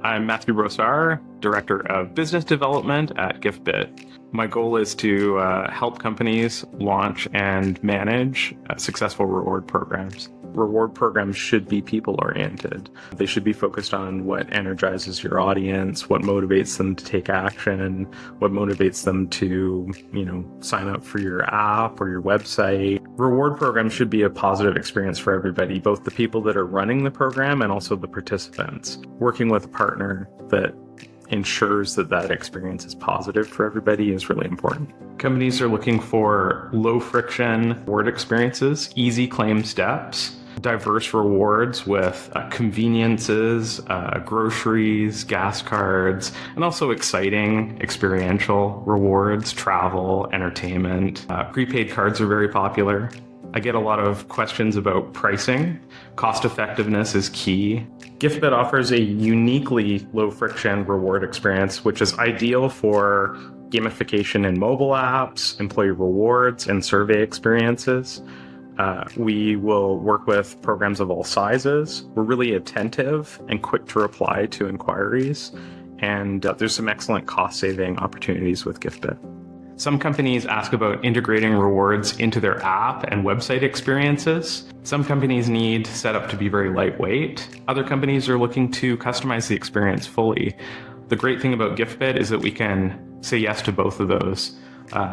I'm Matthew Brossard, Director of Business Development at Giftbit. My goal is to help companies launch and manage successful reward programs. Reward programs should be people-oriented. They should be focused on what energizes your audience, what motivates them to take action, what motivates them to, sign up for your app or your website. Reward programs should be a positive experience for everybody, both the people that are running the program and also the participants. Working with a partner that ensures that experience is positive for everybody is really important. Companies are looking for low friction reward experiences, easy claim steps, diverse rewards with conveniences, groceries, gas cards, and also exciting experiential rewards, travel, entertainment. Prepaid cards are very popular. I get a lot of questions about pricing. Cost effectiveness is key. Giftbit offers a uniquely low-friction reward experience, which is ideal for gamification in mobile apps, employee rewards, and survey experiences. We will work with programs of all sizes. We're really attentive and quick to reply to inquiries, and there's some excellent cost-saving opportunities with Giftbit. Some companies ask about integrating rewards into their app and website experiences. Some companies need setup to be very lightweight. Other companies are looking to customize the experience fully. The great thing about Giftbit is that we can say yes to both of those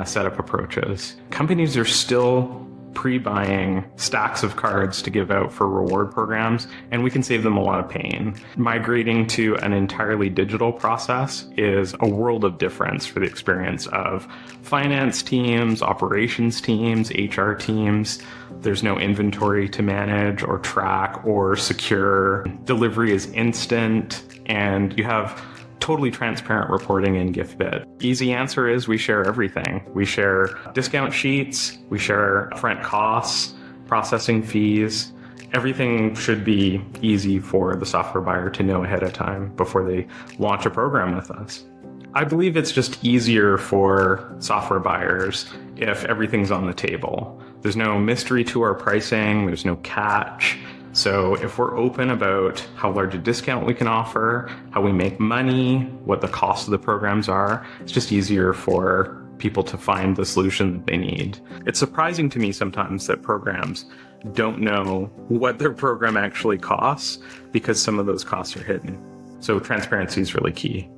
setup approaches. Companies are still pre-buying stacks of cards to give out for reward programs, and we can save them a lot of pain. Migrating to an entirely digital process is a world of difference for the experience of finance teams, operations teams, HR teams. There's no inventory to manage or track or secure. Delivery is instant, and you have totally transparent reporting in Giftbit. Easy answer is we share everything. We share discount sheets, we share upfront costs, processing fees. Everything should be easy for the software buyer to know ahead of time before they launch a program with us. I believe it's just easier for software buyers if everything's on the table. There's no mystery to our pricing, there's no catch. So if we're open about how large a discount we can offer, how we make money, what the cost of the programs are, it's just easier for people to find the solution that they need. It's surprising to me sometimes that programs don't know what their program actually costs because some of those costs are hidden. So transparency is really key.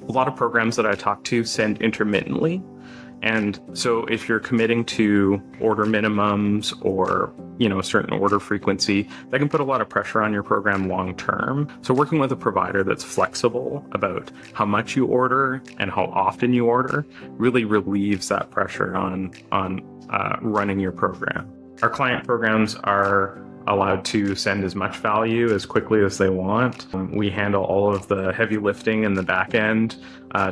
A lot of programs that I talk to send intermittently. And so if you're committing to order minimums or, a certain order frequency, that can put a lot of pressure on your program long term. So working with a provider that's flexible about how much you order and how often you order really relieves that pressure on running your program. Our client programs are allowed to send as much value as quickly as they want. We handle all of the heavy lifting in the back end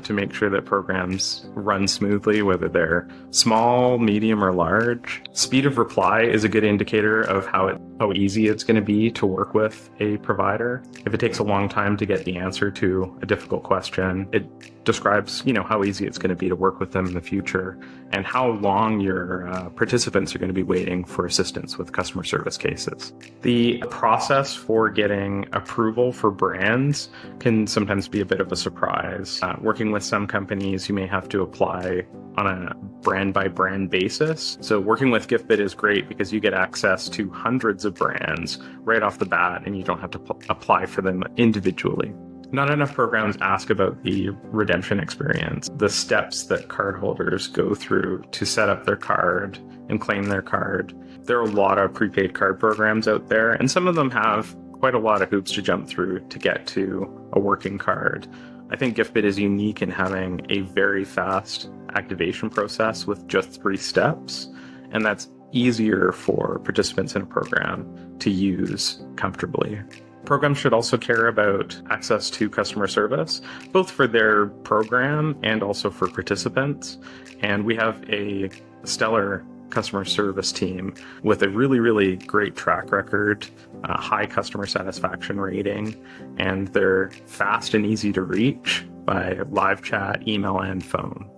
to make sure that programs run smoothly, whether they're small, medium, or large. Speed of reply is a good indicator of how easy it's going to be to work with a provider. If it takes a long time to get the answer to a difficult question, it describes, how easy it's going to be to work with them in the future and how long your participants are going to be waiting for assistance with customer service cases. The process for getting approval for brands can sometimes be a bit of a surprise. Working with some companies, you may have to apply on a brand by brand basis. So working with Giftbit is great because you get access to hundreds of brands right off the bat and you don't have to apply for them individually. Not enough programs ask about the redemption experience, the steps that cardholders go through to set up their card and claim their card. There are a lot of prepaid card programs out there, and some of them have quite a lot of hoops to jump through to get to a working card. I think Giftbit is unique in having a very fast activation process with just 3 steps, and that's easier for participants in a program to use comfortably. Programs should also care about access to customer service, both for their program and also for participants. And we have a stellar customer service team with a really, really great track record, high customer satisfaction rating, and they're fast and easy to reach by live chat, email, and phone.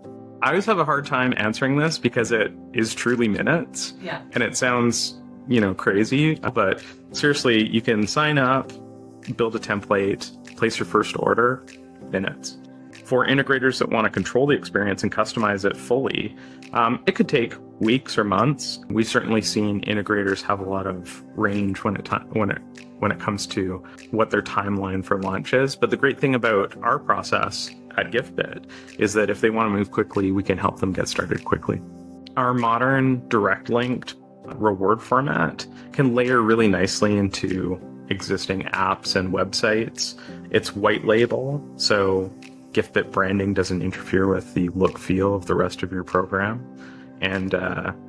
I always have a hard time answering this because it is truly minutes. Yeah. And it sounds crazy, but seriously, you can sign up, build a template, place your first order, minutes. For integrators that want to control the experience and customize it fully, it could take weeks or months. We've certainly seen integrators have a lot of range when it comes to what their timeline for launch is. But the great thing about our process at Giftbit is that if they want to move quickly, we can help them get started quickly. Our modern direct linked reward format can layer really nicely into existing apps and websites. It's white label, so Giftbit branding doesn't interfere with the look feel of the rest of your program. And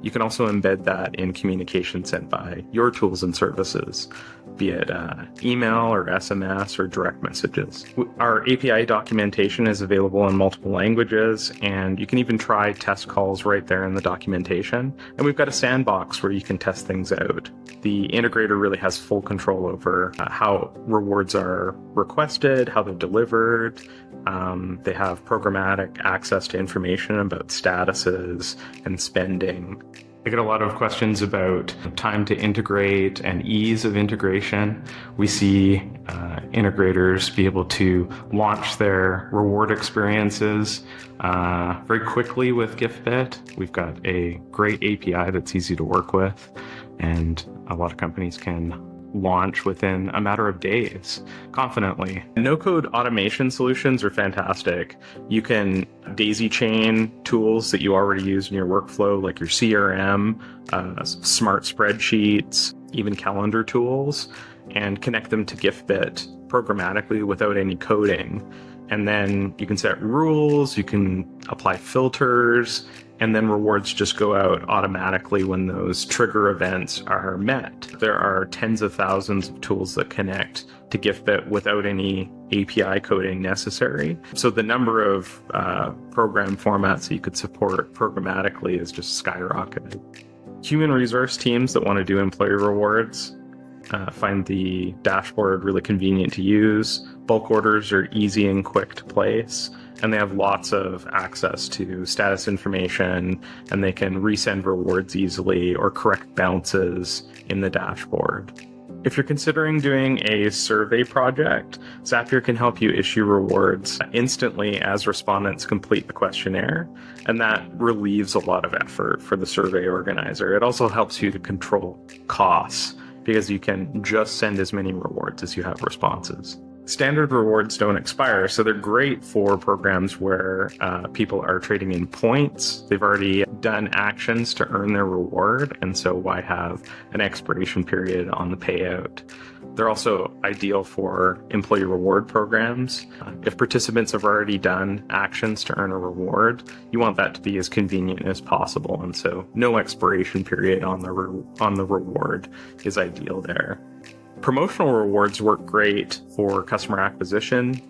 you can also embed that in communication sent by your tools and services, be it email or SMS or direct messages. Our API documentation is available in multiple languages, and you can even try test calls right there in the documentation. And we've got a sandbox where you can test things out. The integrator really has full control over how rewards are requested, how they're delivered. They have programmatic access to information about statuses and spending. I get a lot of questions about time to integrate and ease of integration. We see integrators be able to launch their reward experiences very quickly with Giftbit. We've got a great API that's easy to work with, and a lot of companies can launch within a matter of days confidently. No-code automation solutions are fantastic. You can daisy chain tools that you already use in your workflow, like your CRM, smart spreadsheets, even calendar tools, and connect them to Giftbit programmatically without any coding. And then you can set rules, you can apply filters, and then rewards just go out automatically when those trigger events are met. There are tens of thousands of tools that connect to Giftbit without any API coding necessary. So the number of program formats that you could support programmatically is just skyrocketed. Human resource teams that want to do employee rewards find the dashboard really convenient to use. Bulk orders are easy and quick to place, and they have lots of access to status information, and they can resend rewards easily or correct bounces in the dashboard. If you're considering doing a survey project, Zapier can help you issue rewards instantly as respondents complete the questionnaire, and that relieves a lot of effort for the survey organizer. It also helps you to control costs because you can just send as many rewards as you have responses. Standard rewards don't expire, so they're great for programs where people are trading in points. They've already done actions to earn their reward, and so why have an expiration period on the payout? They're also ideal for employee reward programs. If participants have already done actions to earn a reward, you want that to be as convenient as possible, and so no expiration period on the reward is ideal there. Promotional rewards work great for customer acquisition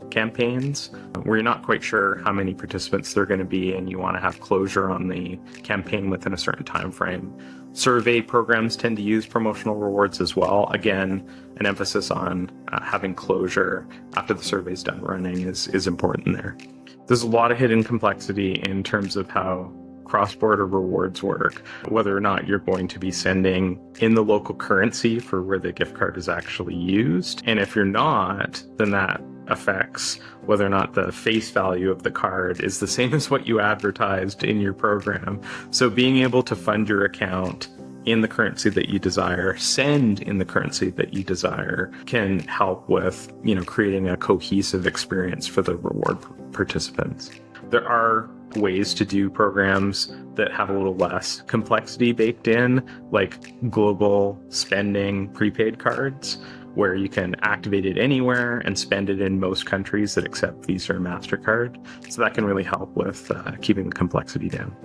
campaigns where you're not quite sure how many participants there are going to be and you want to have closure on the campaign within a certain time frame. Survey programs tend to use promotional rewards as well. Again, an emphasis on having closure after the survey's done running is important there. There's a lot of hidden complexity in terms of how cross-border rewards work, whether or not you're going to be sending in the local currency for where the gift card is actually used. And if you're not, then that affects whether or not the face value of the card is the same as what you advertised in your program. So being able to fund your account in the currency that you desire, send in the currency that you desire, can help with, creating a cohesive experience for the reward participants. There are ways to do programs that have a little less complexity baked in, like global spending prepaid cards, where you can activate it anywhere and spend it in most countries that accept Visa or MasterCard. So that can really help with keeping the complexity down.